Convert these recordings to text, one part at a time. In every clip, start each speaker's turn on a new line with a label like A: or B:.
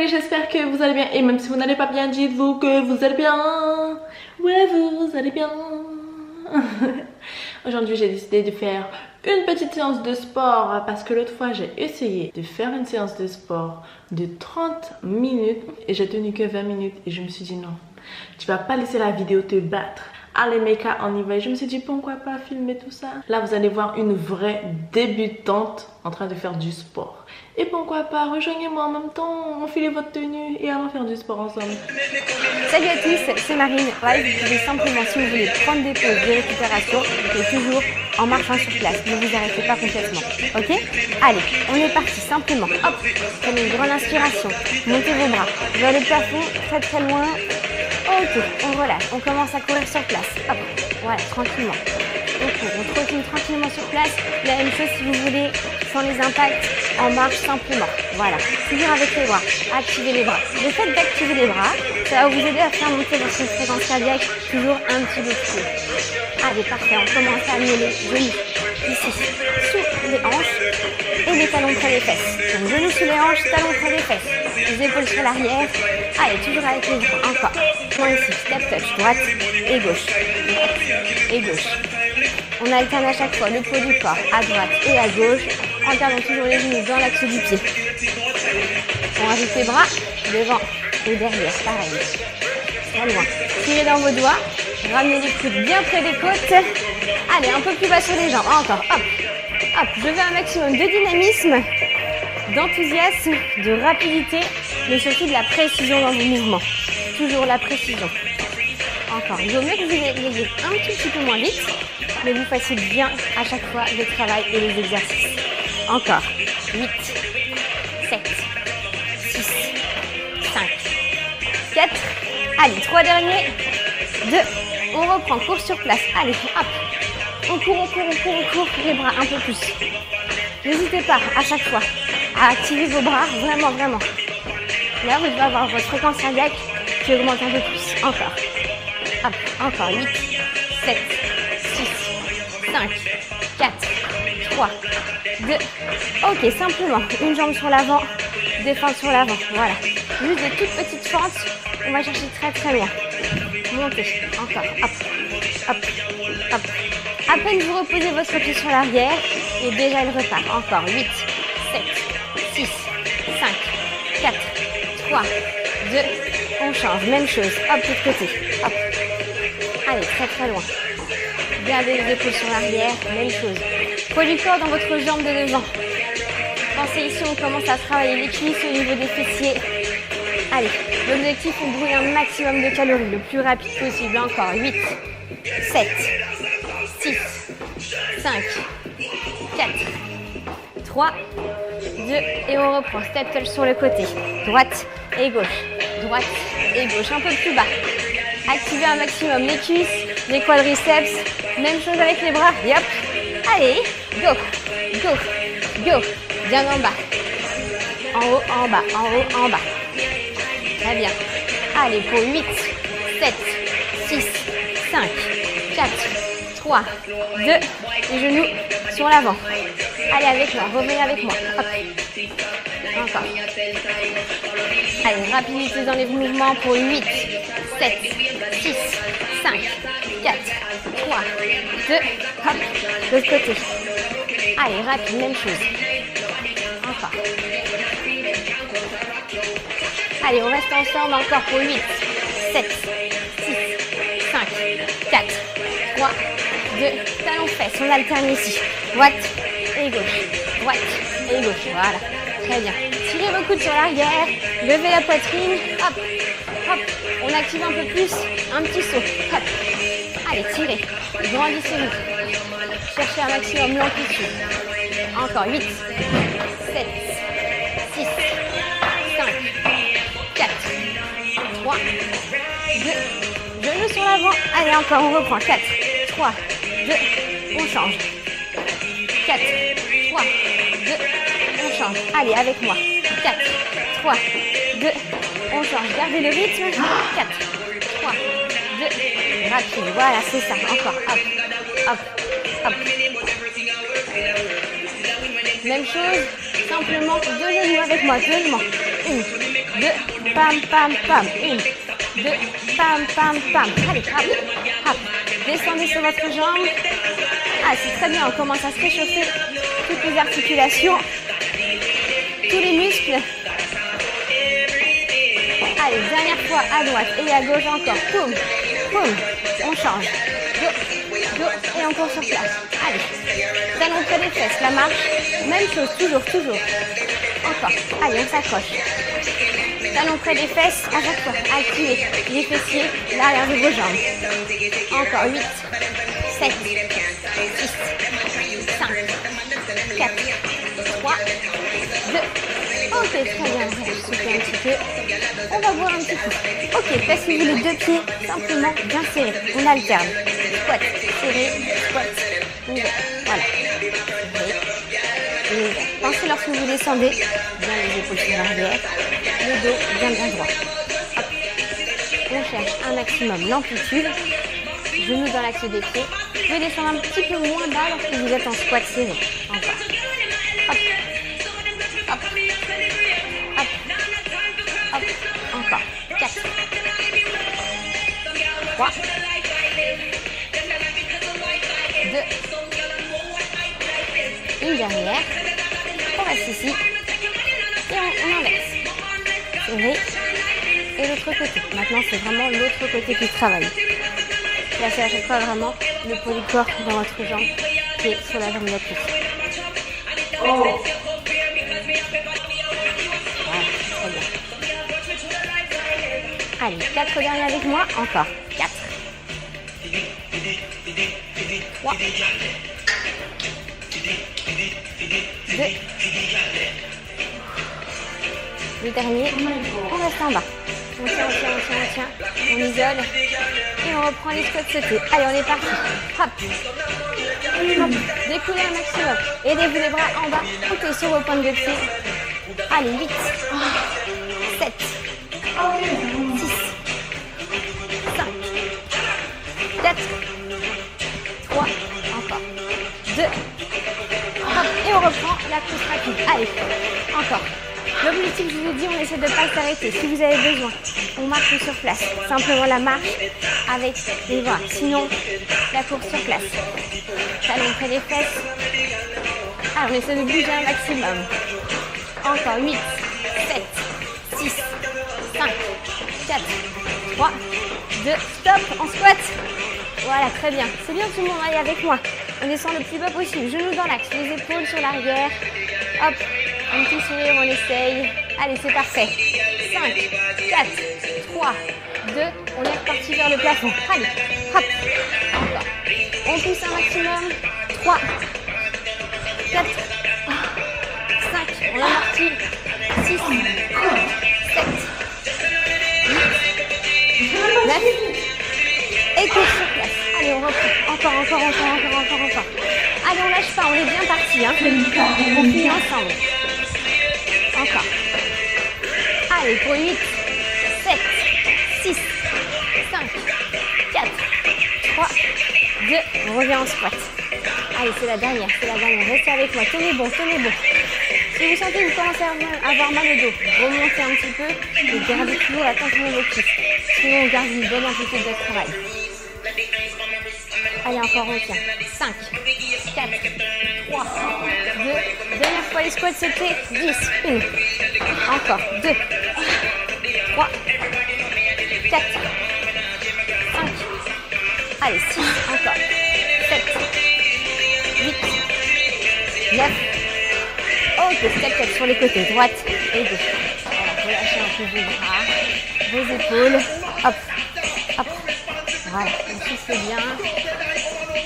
A: Salut, j'espère que vous allez bien. Et même si vous n'allez pas bien, dites-vous que vous allez bien. Ouais, vous allez bien. Aujourd'hui, j'ai décidé de faire une petite séance de sport parce que l'autre fois, j'ai essayé de faire une séance de sport de 30 minutes et j'ai tenu que 20 minutes et je me suis dit non, tu vas pas laisser la vidéo te battre. Allez Meka, on y va. Et je me suis dit pourquoi pas filmer tout ça. Là vous allez voir une vraie débutante en train de faire du sport. Et pourquoi pas, rejoignez-moi en même temps, enfilez votre tenue et allons faire du sport ensemble.
B: Salut à tous, c'est Marine. Ouais, vous pouvez simplement, si vous voulez, prendre des pauses de récupération, mais toujours en marchant sur place. Ne vous arrêtez pas complètement. Ok? Allez, on est parti simplement. Hop, prenez une grande inspiration. Montez vos bras vers le plafond, très très loin. Ok, on relâche, on commence à courir sur place. Hop, voilà, tranquillement. On court, on trottine tranquillement sur place. La même chose si vous voulez, sans les impacts, en marche simplement. Voilà, toujours avec les bras. Activez les bras. Le fait d'activer les bras, ça va vous aider à faire monter votre fréquence cardiaque toujours un petit peu plus. Allez, parfait, on commence à amener les genoux ici, sous les hanches et les talons près des fesses. Donc genoux sous les hanches, talons près des fesses. Les épaules sur l'arrière. Allez, toujours avec les bras. Encore. Point ici, step touch, droite et gauche. Droite et gauche. On alterne à chaque fois le poids du corps à droite et à gauche, en gardant toujours les genoux dans l'axe du pied. On rajoute les bras devant et derrière, pareil. Très loin. Tirez dans vos doigts, ramenez les coudes bien près des côtes. Allez, un peu plus bas sur les jambes. Encore, hop, hop. Je veux un maximum de dynamisme, d'enthousiasme, de rapidité, mais surtout de la précision dans vos mouvements. Toujours la précision. Encore. Il vaut mieux que vous ayez un petit peu moins vite, mais vous fassiez bien à chaque fois le travail et les exercices. Encore. 8, 7, 6, 5, 4. Allez, 3 derniers. 2. On reprend, court sur place. Allez, hop. On court, on court, on court, on court. Les bras un peu plus. N'hésitez pas à chaque fois à activer vos bras, vraiment, vraiment. Là, vous devez avoir votre fréquence cardiaque qui augmente un peu plus. Encore. Hop, encore. 8, 7, 6, 5, 4, 3, 2. Ok, simplement, une jambe sur l'avant, deux fentes sur l'avant. Voilà. Juste des toutes petites fentes. On va chercher très très loin. Montez. Encore. Hop, hop, hop. À peine vous reposez votre pied sur l'arrière et déjà il repart. Encore. 8, 7, 6, 5, 4, 3, 2. On change. Même chose. Hop, de l'autre côté. Hop. Allez, très très loin. Gardez les épaules sur l'arrière. Même chose. Poids du corps dans votre jambe de devant. Pensez ici, on commence à travailler les cuisses au niveau des fessiers. Allez, l'objectif, on brûle un maximum de calories, le plus rapide possible. Encore. 8, 7, 6, 5, 4, 3, 2, et on reprend. Step touch sur le côté. Droite et gauche. Droite et gauche. Un peu plus bas. Activez un maximum les cuisses, les quadriceps. Même chose avec les bras. Yep. Allez, go, go, go. Bien en bas. En haut, en bas, en haut, en bas. Très bien. Allez, pour 8, 7, 6, 5, 4, 3, 2. Les genoux sur l'avant. Allez avec moi, revenez avec moi. Hop. Encore. Allez, rapidité dans les mouvements pour 8, 7, 6, 5, 4, 3, 2. Hop. De l'autre côté. Allez, rapide, même chose. Encore. Allez, on reste ensemble encore pour 8, 7, 6, 5, 4, 3, 2. Talons fesses, on alterne ici. Droite et gauche. Droite et gauche. Voilà. Très bien. Tirez vos coudes sur l'arrière. Levez la poitrine. Hop. Hop. On active un peu plus. Un petit saut. Hop. Allez, tirez. Grandissez-vous. Cherchez un maximum l'amplitude. Encore 8, 7, 6, 5, 4, 3, 2. Genoux sur l'avant. Allez, encore, on reprend. 4, 3, 2. On change. 4, 3, 2. On change. Allez, avec moi. 4, 3, 2. On change. Gardez le rythme. 4, 3, 2. Rapide. Voilà, c'est ça. Encore. Hop, hop, hop. Même chose. Simplement, deux genoux avec moi. Seulement. 1, 2, pam, pam, pam. 1, 2, pam, pam, pam. Allez, hop, hop. Descendez sur votre jambe. Ah, c'est très bien, on commence à se réchauffer toutes les articulations, tous les muscles. Allez, dernière fois à droite et à gauche encore. Poum, poum. On change. Do, et on court sur place. Allez, talons près des fesses, la marche. Même chose, toujours, toujours. Encore. Allez, on s'accroche. Talons près des fesses, à chaque fois. Activez les fessiers, l'arrière de vos jambes. Encore 8, 7, 6, 5, 4, 3, 2. Ok, très bien. Soufflez un petit peu. On va boire un petit coup. Ok, placez-vous les deux pieds simplement bien serrés. On alterne. Squat, serré, squat, ouvert. Voilà. Ouvert. Pensez lorsque vous descendez, bien les épaules sur l'arrière, le dos bien droit. Hop. On cherche un maximum l'amplitude. Genoux dans l'axe des pieds. Vous pouvez descendre un petit peu moins bas lorsque vous êtes en squat serré. Encore. Hop. Hop. Hop. Hop. Encore. 4. 3. 2. Une dernière. On reste ici. Et on inverse. Serré. Et l'autre côté. Maintenant, c'est vraiment l'autre côté qui travaille. Placez à chaque fois vraiment le poids du corps dans votre jambe qui est sur la jambe d'appui. Oh. Voilà, très bien. Allez, 4 derniers avec moi. Encore. 4. 3. 2. Le dernier. On reste en bas. On tient. On isole. Et on reprend les squats sautés. Allez, on est parti. Hop. Hop. Découlez un maximum. Aidez-vous les bras en bas. Comptez sur vos pointes de pied. Allez, 8. 7. 6. 5. 4. 3. Encore. 2. Hop. Et on reprend la course rapide. Allez. Encore. L'objectif, je vous ai dit, on essaie de ne pas s'arrêter. Si vous avez besoin, on marche sur place. Simplement la marche avec les bras. Sinon, la course sur place. Talons près des fesses. Alors, on essaie de bouger un maximum. Encore 8, 7, 6, 5, 4, 3, 2, stop, on squat. Voilà, très bien. C'est bien, tout le monde aille avec moi. On descend le plus bas possible. Genoux dans l'axe, les épaules sur l'arrière. Hop. Un petit sourire, on essaye. Allez, c'est parfait. 5, 4, 3, 2. On est reparti vers le plafond. Allez, hop. Encore. On pousse un maximum. 3, 4, 5. On amortit. 6, 7, 8, 9. Et course sur place. Allez, on reprend. Encore. Allez, on lâche pas. On est bien parti. Hein. On finit ensemble. Encore. Allez, pour 8, 7, 6, 5, 4, 3, 2. On revient en squat. Allez, c'est la dernière. Restez avec moi. Tenez bon. Si vous sentez que vous commencez à avoir mal au dos, remontez un petit peu et gardez toujours la tension de vos cuisses. Sinon, on garde une bonne amplitude de travail. Allez, encore on tient. 5, 4, 3, 2. Dernière fois les squats, c'était 10. 1. Encore. 2. 3. 4. 5. Allez, 6. Encore. 7. 8. 9. Ok, step sur les côtés. Droite et gauche. Voilà, relâchez un peu vos bras, vos épaules. Hop. Voilà, on souffle bien.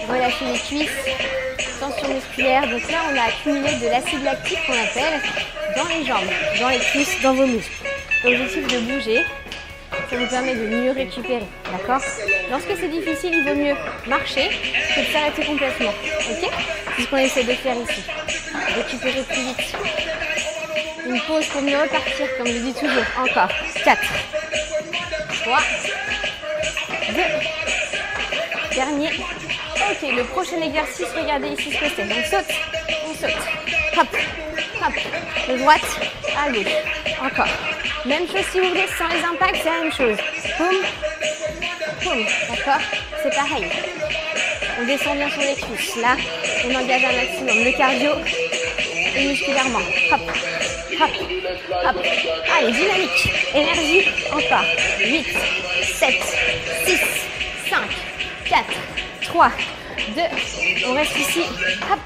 B: Relâchez les cuisses. Tension musculaire. Donc là, on a accumulé de l'acide lactique qu'on appelle dans les jambes, dans les cuisses, dans vos muscles. L'objectif de bouger, ça nous permet de mieux récupérer. D'accord ? Lorsque c'est difficile, il vaut mieux marcher que de s'arrêter complètement. Ok ? C'est ce qu'on essaie de faire ici. Récupérer plus vite. Une pause pour mieux repartir, comme je dis toujours. Encore. 4. 3. 2. Dernier. Ok, le prochain exercice, regardez ici ce que c'est. On saute. Hop. De droite à gauche. Encore. Même chose si vous voulez, sans les impacts, c'est la même chose. Boum, boum, d'accord? C'est pareil. On descend bien sur les cuisses. Là, on engage un maximum le cardio et musculairement. Hop, hop, hop. Allez, dynamique, énergie, encore. 8, 7, 6, 5, 4, 3, 2. On reste ici. Hop.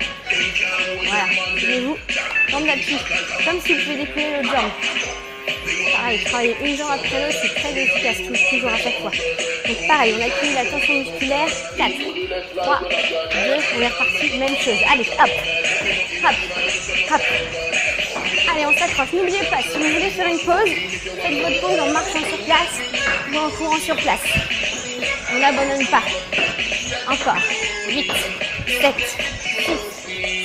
B: Voilà, tenez-vous. Jambe d'appui, comme si vous pouviez déplier l'autre jambe. Pareil, travailler une jambe après l'autre, c'est très efficace, toujours à chaque fois. Donc pareil, on accumule la tension musculaire. 4, 3, 2, on est reparti, même chose. Allez, hop, hop, hop. Allez, on s'accroche. N'oubliez pas, si vous voulez faire une pause, faites votre pause en marchant sur place ou en courant sur place. On n'abandonne pas. Encore. 8, 7, 6,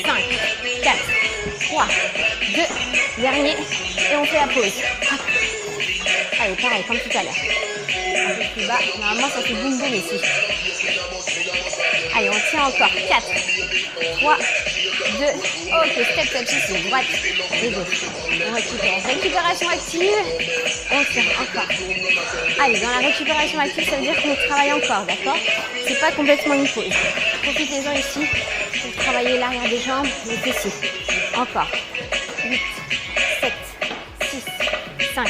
B: 5, 4, 3, 2, dernier. Et on fait la pause. Hop. Allez, pareil, comme tout à l'heure. Un peu plus bas. Normalement, ça fait boum boum ici. Allez, on tient encore. 4, 3, 2. Ok, step, step, ici. Droite et gauche. On récupère. Récupération active. On tient encore. Allez, dans la récupération active, ça veut dire qu'on travaille encore, d'accord? C'est pas complètement une pause. Profitez-en ici pour travailler l'arrière des jambes, les fessiers. Encore. 8, 7, 6, 5,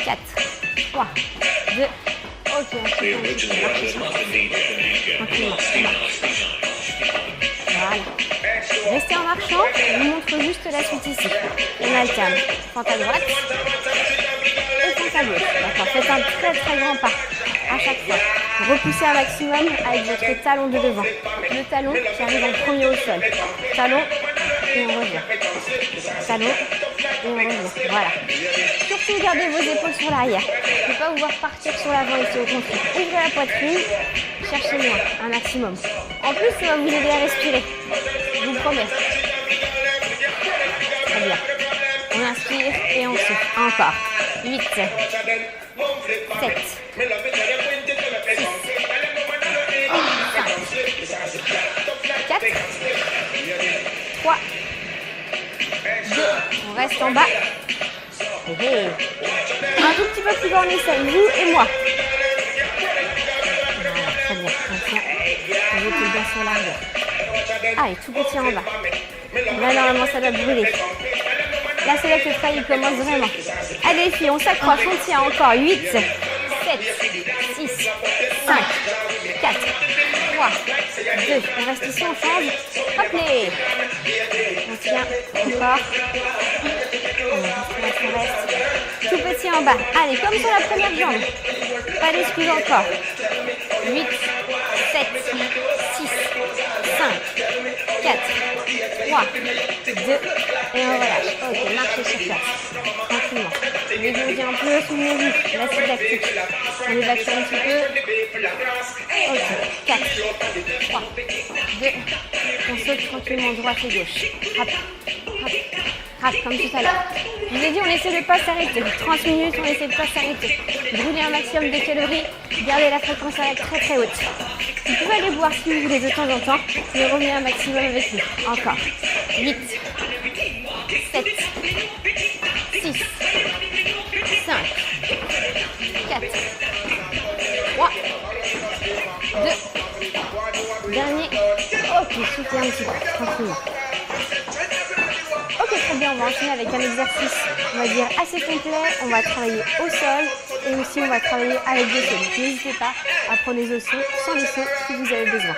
B: 4, 3, 2. Ok, on se voilà. Restez en marchant, je vous montre juste la suite ici. On alterne. Fente à droite et fente à gauche. D'accord, faites un très très grand pas à chaque fois. Repoussez un maximum avec votre talon de devant. Le talon qui arrive en premier au sol. Talon et on revient. Talon et on revient. Voilà. Surtout gardez vos épaules sur l'arrière. Ne pas vous voir partir sur l'avant ici au contraire. Ouvrez la poitrine, cherchez loin, un maximum. En plus, ça va vous aider à respirer. Je vous promets. Très bien. On inspire et on souffle. Encore. 8, 7, 6, 5, 4, 3, 2. On reste en bas. Un tout petit peu plus bas en aisselle, vous et moi. Voilà, très bien. On tient. On écoute bien sur l'arrière. Allez, tout petit en bas. Là, normalement, ça doit brûler. Là, c'est là que le travail commence vraiment. Allez, les filles, on s'accroche, on tient encore. 8, 7, 6, 5, 4, 3, 2. On reste ici, on change. Hop les. On tient encore. On reste. Tout petit en bas. Allez, comme sur la première jambe. Pas d'excuse encore. 8, 7, 6, 5, 4, 3, 2, et on relâche. Ok, marchez sur place. Tranquillement. Dégourdis un peu, souvenez-vous. L'acide lactique. On évacue un petit peu. Ok, 4, 3, 2. On saute tranquillement droite et gauche. Hop, hop, hop, comme tout à l'heure. Je vous ai dit, on essaie de pas s'arrêter. 30 minutes, on essaie de pas s'arrêter. Brûlez un maximum de calories. Gardez la fréquence cardiaque très très haute. Vous pouvez aller boire si vous voulez de temps en temps, mais revenez un maximum avec nous. Encore. 8, 7, 6, 5, 4, 3, 2, dernier. Ok, soufflez un petit peu, tranquillement. Ok, très bien, on va enchaîner avec un exercice, on va dire assez complet. On va travailler au sol et aussi on va travailler avec des sauts. Donc n'hésitez pas à prendre les sauts sans les sauts si vous avez besoin.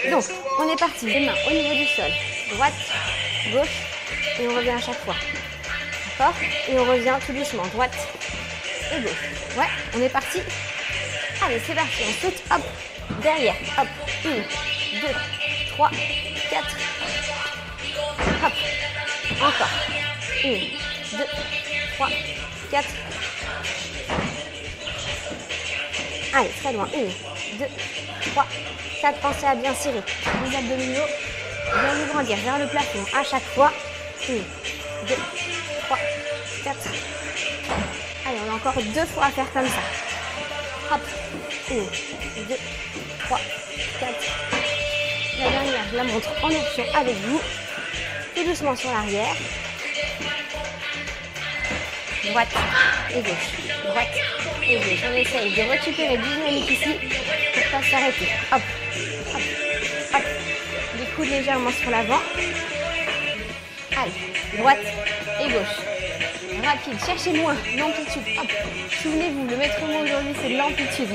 B: Donc, on est parti. Les mains au niveau du sol. Droite, gauche et on revient à chaque fois. D'accord? Et on revient tout doucement. Droite et gauche. Ouais, on est parti. Allez, c'est parti. On saute. Hop. Derrière. Hop. 1, 2, 3, 4. Hop. Encore. 1, 2, 3, 4. Allez, très loin. 1, 2, 3, 4. Pensez à bien serrer les abdominaux. Bien vous grandir vers le plafond à chaque fois. 1, 2, 3, 4. Allez, on a encore 2 fois à faire comme ça. Hop. 1, 2, 3, 4. La dernière, je la montre en option avec vous. Tout doucement sur l'arrière. droite et gauche, droite et gauche. On essaye de récupérer du dynamique ici pour pas s'arrêter. Hop, hop, hop. Les coudes légèrement sur l'avant. Allez, droite et gauche. Rapide, cherchez loin, l'amplitude. Hop. Souvenez-vous, le maître mot aujourd'hui, c'est l'amplitude.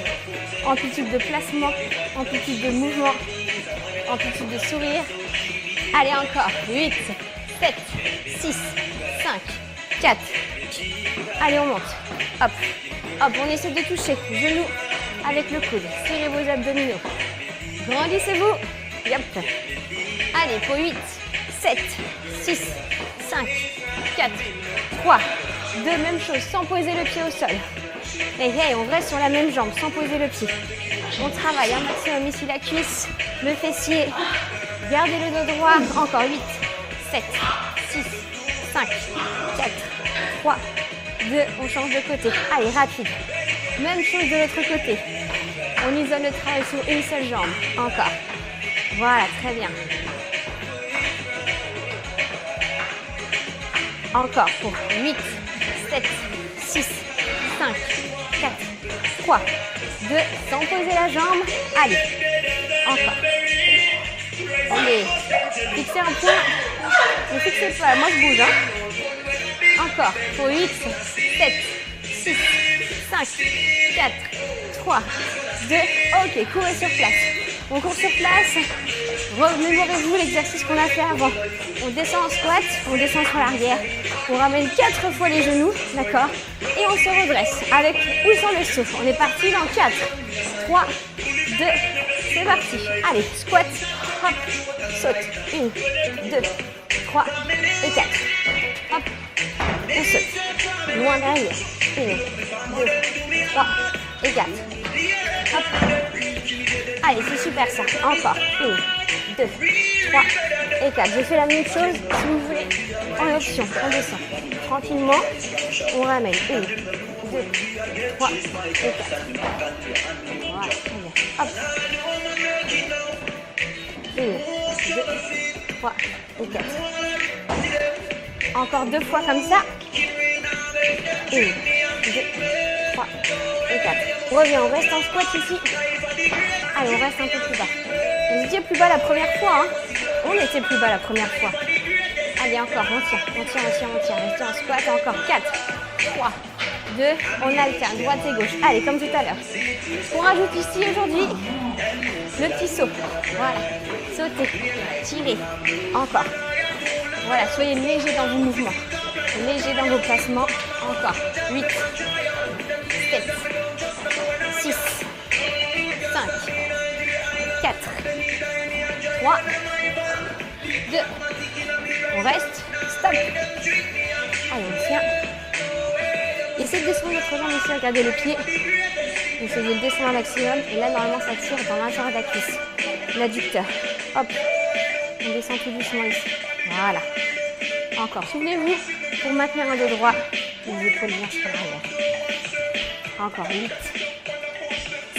B: Amplitude de placement, amplitude de mouvement, amplitude de sourire. Allez, encore. 8, 7, 6, 5, 4. Allez, on monte. Hop, hop, on essaie de toucher. Genou avec le coude. Serrez vos abdominaux. Grandissez-vous. Yep. Allez, pour 8, 7, 6, 5, 4, 3, 2. Même chose, sans poser le pied au sol. Et hey, on reste sur la même jambe, sans poser le pied. On travaille un maximum ici la cuisse, le fessier. Gardez le dos droit. Encore 8, 7, 6, 5, 4, 3, 2. On change de côté. Allez, rapide. Même chose de l'autre côté. On isole le travail sur une seule jambe. Encore. Voilà, très bien. Encore pour 8, 7, 6, 5, 4, 3, 2. Sans poser la jambe. Allez. Encore. Allez. Fixez un point. Ne fixez pas. Moi, je bouge. Encore. Pour 8, 7, 6, 5, 4, 3, 2. Ok, courez sur place. On court sur place. Remémorez-vous l'exercice qu'on a fait avant. On descend en squat, on descend sur l'arrière. On ramène 4 fois les genoux, d'accord? Et on se redresse avec ou sans le souffle. On est parti dans 4, 3, 2, c'est parti. Allez, squat, hop, saute. 1, 2, 3 et 4. Hop, on saute. Loin derrière. 1, 2, 3 et 4. Hop. Allez, c'est super ça. Encore. 1, 2, 3 et 4. Je fais la même chose si vous voulez. En option, on descend. Tranquillement, on ramène. 1, 2, 3 et 4. Voilà, très bien. Hop. 1, 2, 3 et 4. Encore 2 fois comme ça. 1, 2, 3 et 4. On revient, on reste en squat ici. Allez, on reste un peu plus bas. Vous étiez plus bas la première fois, hein? On était plus bas la première fois. Allez, encore, on tient. Restez en squat, encore 4, 3, 2, on alterne, droite et gauche. Allez, comme tout à l'heure. On rajoute ici aujourd'hui le petit saut. Voilà, sautez, tirez, encore. Voilà, soyez léger dans vos mouvements, léger dans vos placements. Encore, 8, 7, 6, 5, 4, 3, 2, on reste, stop. Allez, on tient. Essayez de descendre votre jambe ici, regardez le pied. Essayez de descendre un maximum. Et là, normalement, ça tire dans l'intérieur de la cuisse. L'adducteur. Hop. On descend tout doucement ici. Voilà. Encore. Souvenez-vous, pour maintenir un dos droit, les épaules bien sur l'arrière. Encore. 8,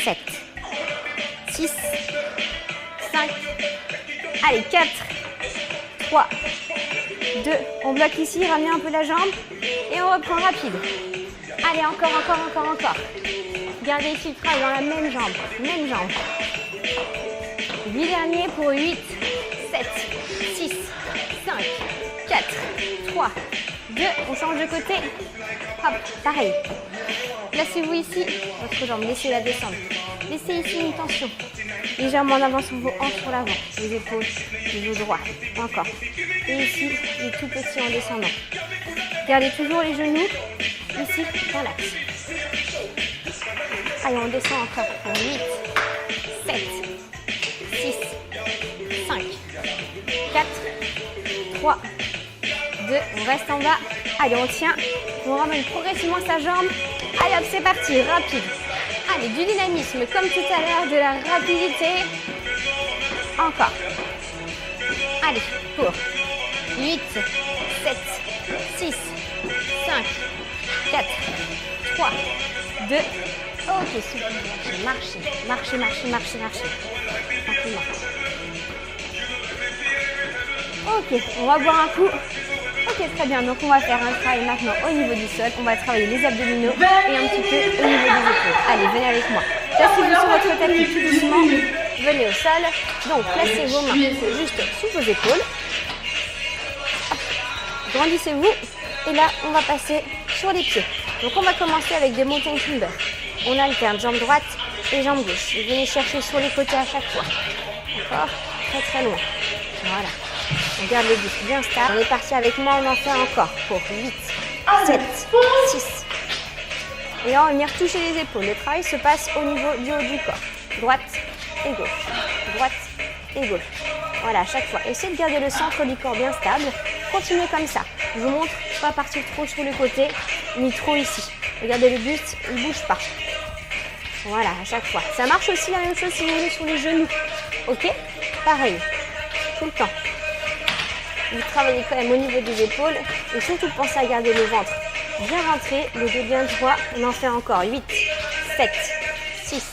B: 7, 6, 5. Allez, 4, 3, 2. On bloque ici, ramenez un peu la jambe. Et on reprend rapide. Allez, encore. Gardez ici le travail dans la même jambe. Même jambe. 8 derniers pour 8, 7, 6, 5, 4, 3, 2. On change de côté. Hop, pareil. Placez-vous ici. Votre jambe, laissez-la descendre. Laissez ici une tension. Légèrement en avant sur vos hanches sur l'avant. Les épaules, le dos droit. Encore. Et ici, les tout petits en descendant. Gardez toujours les genoux. Ici, dans l'axe. Allez, on descend encore pour 8, 7, 6, 5, 4, 3, 2. On reste en bas. Allez, on tient. On ramène progressivement sa jambe. Allez, hop, c'est parti. Rapide. Allez, du dynamisme comme tout à l'heure, de la rapidité. Encore. Allez, pour 8, 7, 6, 5, 4, 3, 2. Ok, super. Marchez. Tranquillement. Ok, on va boire un coup. Ok, Ok, très bien. Donc, on va faire un travail maintenant au niveau du sol. On va travailler les abdominaux et un petit peu au niveau des épaules. Allez, venez avec moi. Placez-vous sur votre tapis tout doucement. Venez au sol. Donc, placez vos mains juste sous vos épaules. Grandissez-vous. Et là, on va passer sur les pieds. Donc, on va commencer avec des mountain climbers. On alterne jambe droite et jambe gauche. Vous venez chercher sur les côtés à chaque fois. D'accord? Très très loin. Voilà. On garde le buste bien stable. On est parti avec moi, on en fait encore. Pour 8, 7, 6. Et là, on vient retoucher les épaules. Le travail se passe au niveau du haut du corps. Droite et gauche. Droite et gauche. Voilà, à chaque fois. Essayez de garder le centre du corps bien stable. Continuez comme ça. Je vous montre, pas partir trop sur le côté, ni trop ici. Regardez le buste, il ne bouge pas. Voilà, à chaque fois. Ça marche aussi la même chose si vous voulez sur les genoux. Ok? Pareil. Tout le temps. Vous travaillez quand même au niveau des épaules et surtout pensez à garder le ventre bien rentré, le dos bien droit. On en fait encore 8, 7, 6,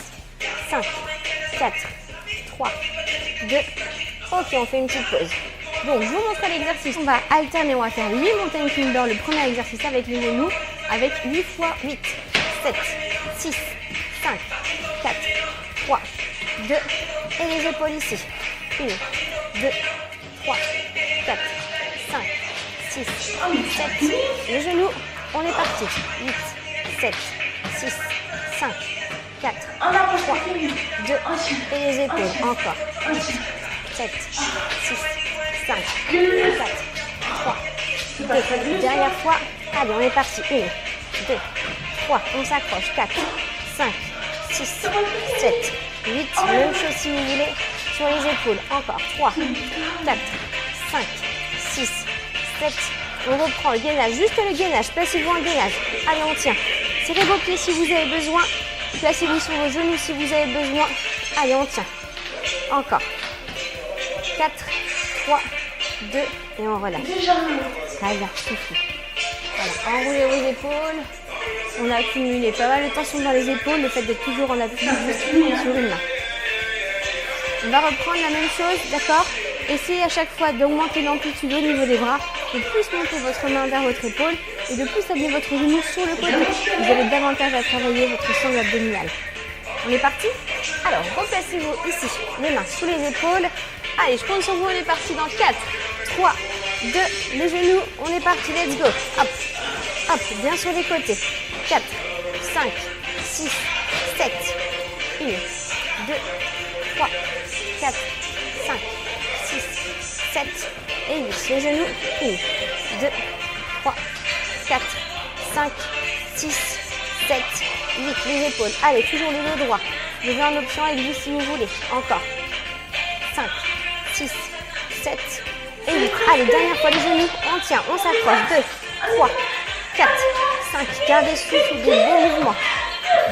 B: 5, 4, 3, 2. Ok, on fait une petite pause. Donc, je vous montre l'exercice. On va alterner, on va faire 8 mountain climbers, le premier exercice avec les genoux, avec 8 fois 8, 7, 6, 5, 4, 3, 2, et les épaules ici. 1, 2, 3, 4, 5, 6, 7. Les genoux, on est parti. 8, 7, 6, 5, 4, 3, 2. Et les épaules, encore. 7, 6, 5, 4, 3, 2. Dernière fois. Allez, on est parti. 1, 2, 3. On s'accroche. 4, 5, 6, 7, 8. Même chose si vous voulez. Sur les épaules. Encore. 3, 4, 5, 6, 7. On reprend le gainage. Juste le gainage. Placez-vous en gainage. Allez, on tient. Serrez vos pieds si vous avez besoin. Placez-vous sur vos genoux si vous avez besoin. Allez, on tient. Encore. 4, 3, 2 et on relâche. Très bien, soufflez. Voilà, enroulez vos épaules. On a accumulé pas mal de tension dans les épaules, le fait d'être toujours en appui sur une main. On va reprendre la même chose, d'accord? Essayez à chaque fois d'augmenter l'amplitude au niveau des bras, de plus monter votre main vers votre épaule et de plus amener votre genou sur le côté. Vous avez davantage à travailler votre sangle abdominale. On est parti? Alors, replacez-vous ici, les mains sous les épaules. Allez, je compte sur vous, on est parti dans 4, 3, 2, les genoux, on est parti, let's go. Hop, hop, bien sur les côtés. 4, 5, 6, 7, 1, 2, 3, 4, 5, 6, 7 et 8. Les genoux, 1, 2, 3, 4, 5, 6, 7, 8. Les épaules, allez, toujours le dos droit. Je vais en option avec vous si vous voulez. Encore. 5, 6, 7 et 8. Allez, dernière fois les genoux, on tient, on s'accroche. 2, 3, 4, 5. Gardez souffle, des bons mouvements.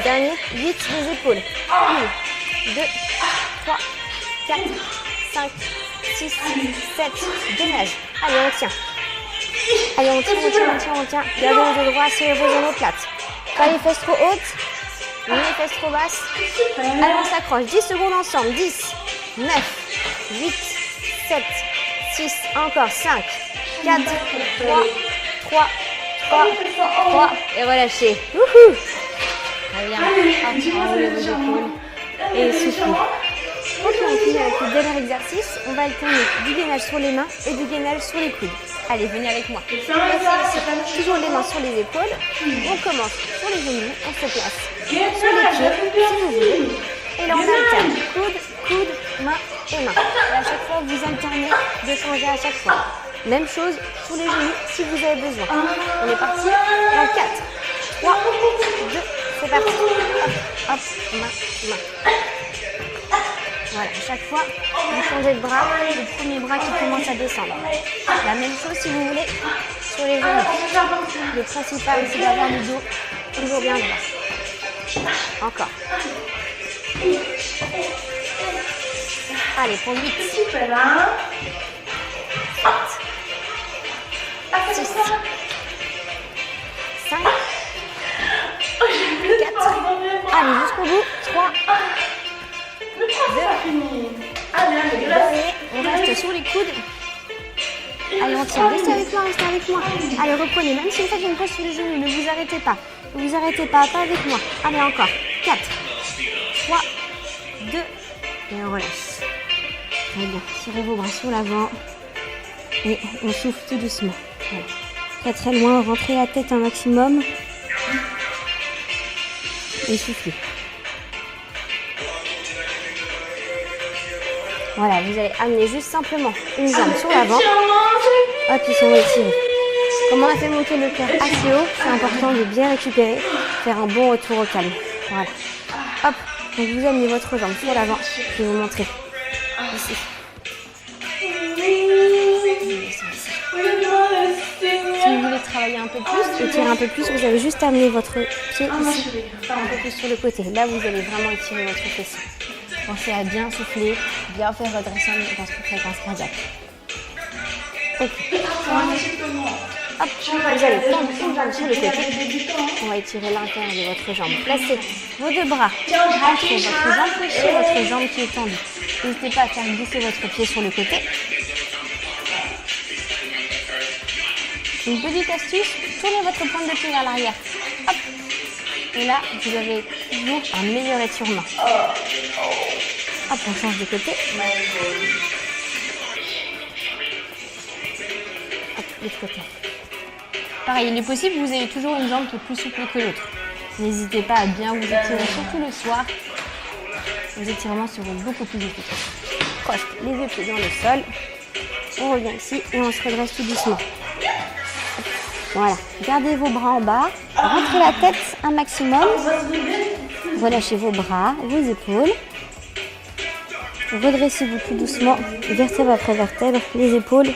B: Dernier, 8, les épaules. 1, 2, 3, 4, 5, 6, 7. Gainage. Allez, on tient. Allez, on tient, on tient, on tient, on tient. Gardez le dos droit, serrez vos omoplates. Pas les fesses trop hautes, ni les fesses trop basses. Allez, on s'accroche. 10 secondes ensemble. 10, 9, 8, 7, 6, encore 5, 4, 3, 3, et relâchez. Wouhou! Très bien. Hop, enroulez vos épaules et soufflez. Ok, on finit avec le dernier exercice. On va alterner du gainage sur les mains et du gainage sur les coudes. Allez, venez avec moi. Toujours les mains sur les épaules. On commence sur les genoux, on se place sur les pieds, si vous voulez. Et là, on alterne coude, coude, main et main. Et à chaque fois, vous alternez de changer à chaque fois. Même chose sur les genoux si vous avez besoin. On est parti dans 4, 3, 2, c'est parti. Hop, hop, main, main. Voilà, à chaque fois, vous changez de bras, le premier bras qui commence à descendre. La même chose si vous voulez sur les genoux. Le principal, c'est d'avoir le dos toujours bien droit. Encore. Allez, pour 8. 6, 5, 4. Allez, jusqu'au bout. 3. Dernier, on reste sur les coudes. Allez, on tire. Restez avec moi, restez avec moi. Allez, reprenez. Même si vous faites une pause sur les genoux, ne vous arrêtez pas. Ne vous arrêtez pas, pas avec moi. Allez, encore. 4, 3, 2, et on relâche. Très bien. Tirez vos bras sur l'avant. Et on souffle tout doucement. Voilà. Pas très loin, rentrez la tête un maximum. Et soufflez. Voilà, vous allez amener juste simplement une jambe sur l'avant. Hop, ils sont étirés. Comme on a fait monter le cœur assez haut, c'est important de bien récupérer, faire un bon retour au calme. Voilà. Hop, donc vous amenez votre jambe sur l'avant. Je vais vous montrer. Ici. Si vous voulez travailler un peu plus, étirer un peu plus, vous allez juste amener votre pied ici, un peu plus sur le côté. Là, vous allez vraiment étirer votre fessier. Pensez à bien souffler, bien faire redresser votre fréquence cardiaque. Ok. Hop, vous allez tendre une jambe sur le côté. On va étirer l'intérieur de votre jambe. Placez vos deux bras entre votre jambe fléchie et votre jambe qui est tendue. N'hésitez pas à faire glisser votre pied sur le côté. Une petite astuce, tournez votre pointe de pied vers l'arrière. Hop. Et là, vous avez toujours un meilleur étirement. Hop, on change de côté. Hop, l'autre côté. Pareil, il est possible que vous ayez toujours une jambe qui est plus souple que l'autre. N'hésitez pas à bien vous étirer, surtout le soir. Les étirements seront beaucoup plus efficaces. Croche les deux pieds dans le sol. On revient ici et on se redresse tout doucement. Voilà, gardez vos bras en bas, rentrez la tête un maximum, relâchez vos bras, vos épaules, redressez-vous tout doucement, vertèbre après vertèbre, les épaules,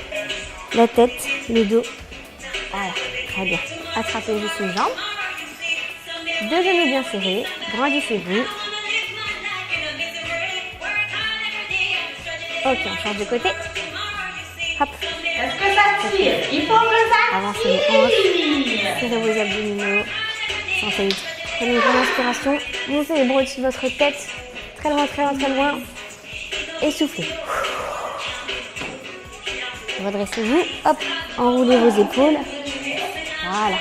B: la tête, le dos. Voilà, très bien. Attrapez juste une jambe, deux genoux bien serrés, grandissez-vous. Ok, on change de côté. Hop.
A: Est-ce que ça tire? Il faut que ça
B: avancez les hanches, serrez vos abdominaux. Sentez. Prenez une grande inspiration, montez les bras au-dessus de votre tête, très loin, très loin, très loin. Et soufflez. Redressez-vous, hop, enroulez vos épaules. Voilà.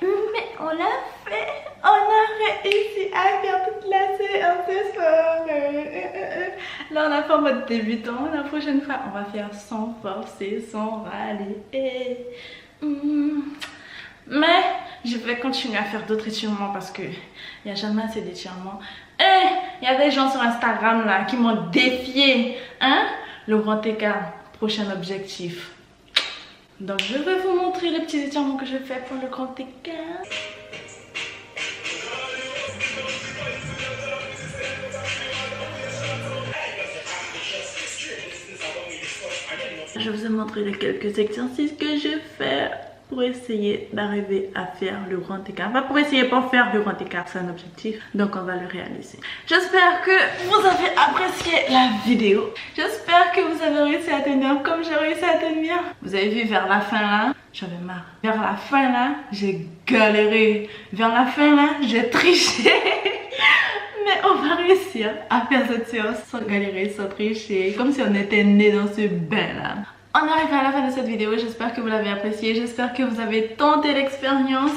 A: Mais on l'a fait, on a réussi à faire toute la séance ce soir. Là on a fait en mode débutant, la prochaine fois on va faire sans forcer, sans râler. Mais je vais continuer à faire d'autres étirements parce que il n'y a jamais assez d'étirements. Et il y a des gens sur Instagram là qui m'ont défié, hein, le grand écart, prochain objectif. Donc je vais vous montrer les petits étirements que je fais pour le grand écart. Je vous ai montré les quelques exercices que je fais pour essayer d'arriver à faire le grand écart. Pas pour essayer, pour faire le grand écart, c'est un objectif, donc on va le réaliser. J'espère que vous avez apprécié la vidéo. J'espère que vous avez réussi à tenir comme j'ai réussi à tenir. Vous avez vu vers la fin là, j'avais marre. Vers la fin là, j'ai galéré. Vers la fin là, j'ai triché. Mais on va réussir à faire cette séance sans galérer, sans tricher, comme si on était né dans ce bain là. On arrive à la fin de cette vidéo, j'espère que vous l'avez appréciée, j'espère que vous avez tenté l'expérience.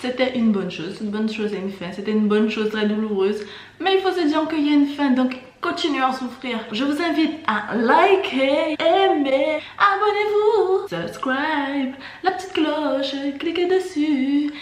A: C'était une bonne chose et une fin, c'était une bonne chose très douloureuse. Mais il faut se dire qu'il y a une fin, donc continuez à souffrir. Je vous invite à liker, aimer, abonnez-vous, subscribe, la petite cloche, cliquez dessus.